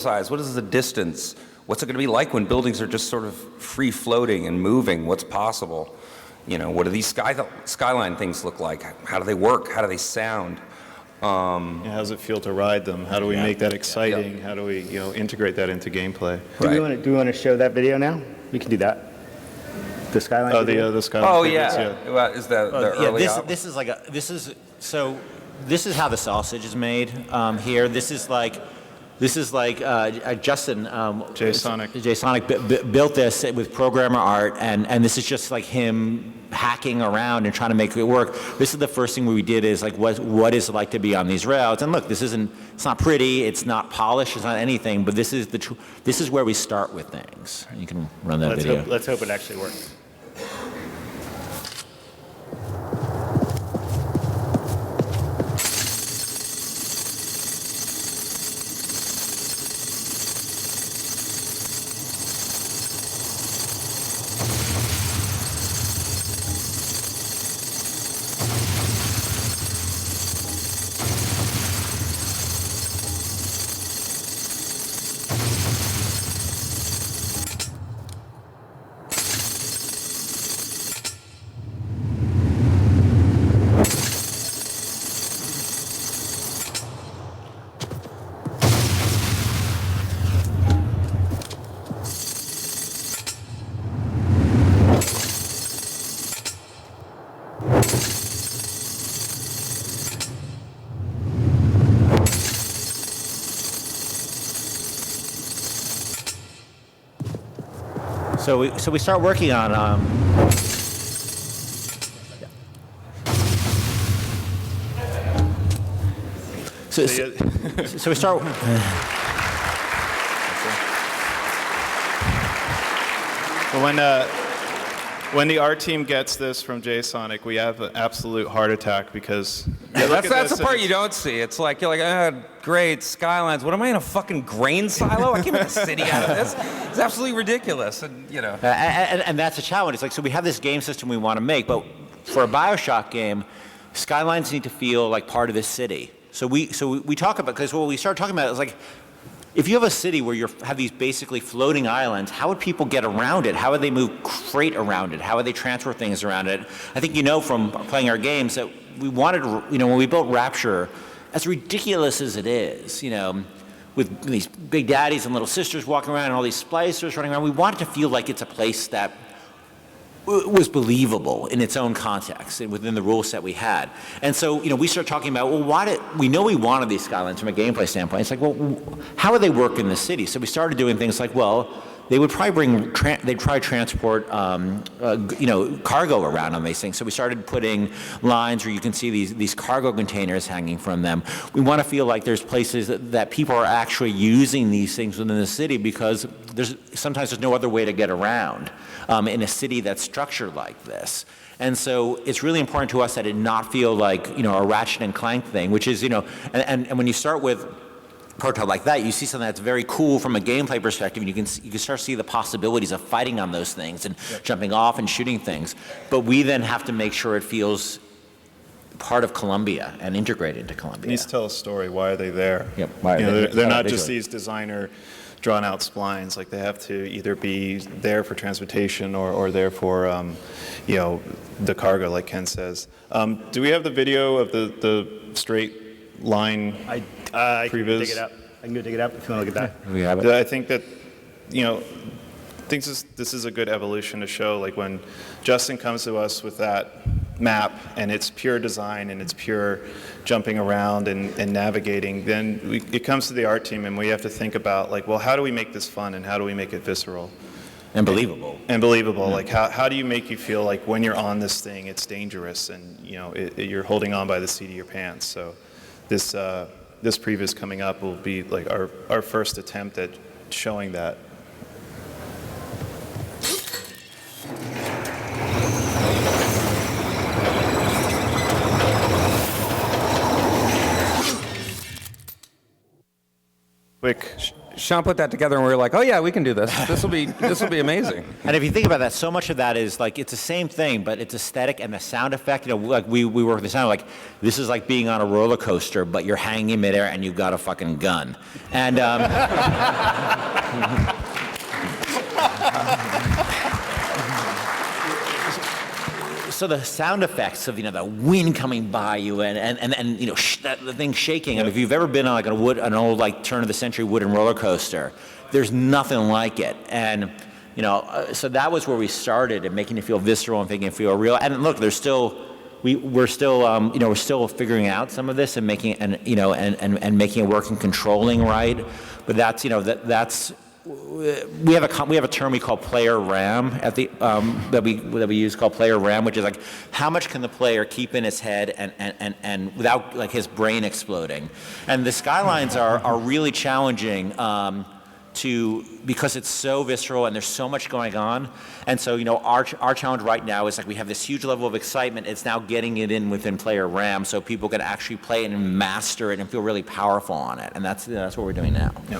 size? What is the distance? What's it going to be like when buildings are just sort of free floating and moving? What's possible? You know, what do these skyline things look like? How do they work? How do they sound? How does it feel to ride them? How do we make that exciting? How do we, integrate that into gameplay? Do we want to show that video now? We can do that. The Skyline. Oh, video? the Skyline. Oh yeah. Well, is that the early? This is how the sausage is made here. This is like Justin Jay-Sonic built this with programmer art, and this is just like him hacking around and trying to make it work. This is the first thing we did is like what is it like to be on these routes? And look, it's not pretty, it's not polished, it's not anything, but this is where we start with things. You can run that video. Let's hope it actually works. So we start working on. So we start. When the art team gets this from Jay-Sonic, we have an absolute heart attack because that's the part you don't see. It's like you're like, great skylines. What am I in a fucking grain silo? I can't make a city out of this. It's absolutely ridiculous, and and that's a challenge. It's like, so we have this game system we want to make, but for a BioShock game, skylines need to feel like part of the city. So we talk about, because what we start talking about is like, if you have a city where you have these basically floating islands, how would people get around it? How would they move freight around it? How would they transfer things around it? I think from playing our games that we wanted, when we built Rapture, as ridiculous as it is, with these big daddies and little sisters walking around and all these splicers running around, we want it to feel like it's a place that was believable in its own context and within the rule set we had. And so, we start talking about, we know we wanted these skylines from a gameplay standpoint. It's like, how would they work in the city? So we started doing things like, they would probably they'd try to transport, cargo around on these things. So we started putting lines where you can see these cargo containers hanging from them. We want to feel like there's places that people are actually using these things within the city, because sometimes there's no other way to get around in a city that's structured like this. And so it's really important to us that it not feel like, a Ratchet and Clank thing, which is, and when you start with prototype like that, you see something that's very cool from a gameplay perspective, and you can start to see the possibilities of fighting on those things and jumping off and shooting things. But we then have to make sure it feels part of Columbia and integrated into Columbia. It needs to tell a story. Why are they there? Yep. They're not just these designer drawn out splines. Like, they have to either be there for transportation or there for the cargo, like Ken says. Do we have the video of the straight line? I can dig it up. I can go dig it up if you want to look at that. We have it. I think that, this is a good evolution to show, like, when Justin comes to us with that map and it's pure design and it's pure jumping around and navigating, then it comes to the art team and we have to think about, like, how do we make this fun and how do we make it visceral? And believable. Yeah. Like, how do you make you feel like when you're on this thing, it's dangerous and, you're holding on by the seat of your pants. So this previs coming up will be like our first attempt at showing that. Quick Sean put that together, and we were like, oh yeah, we can do this. This will be amazing. And if you think about that, so much of that is like it's the same thing, but it's aesthetic and the sound effect. You know, like we work with the sound like this is like being on a roller coaster, but you're hanging in midair and you've got a fucking gun. And so the sound effects of the wind coming by you and the thing shaking. I mean, if you've ever been on like an old like turn of the century wooden roller coaster, there's nothing like it. And so that was where we started, and making it feel visceral and making it feel real. And look, we're still figuring out some of this and making and making it work and controlling right. But that's we have a term we call player RAM at the that we use called player RAM, which is like how much can the player keep in his head and without like his brain exploding. And the Skylines are really challenging because it's so visceral and there's so much going on. And so our challenge right now is like we have this huge level of excitement. It's now getting it in within player RAM so people can actually play it and master it and feel really powerful on it. And that's what we're doing now. Yep.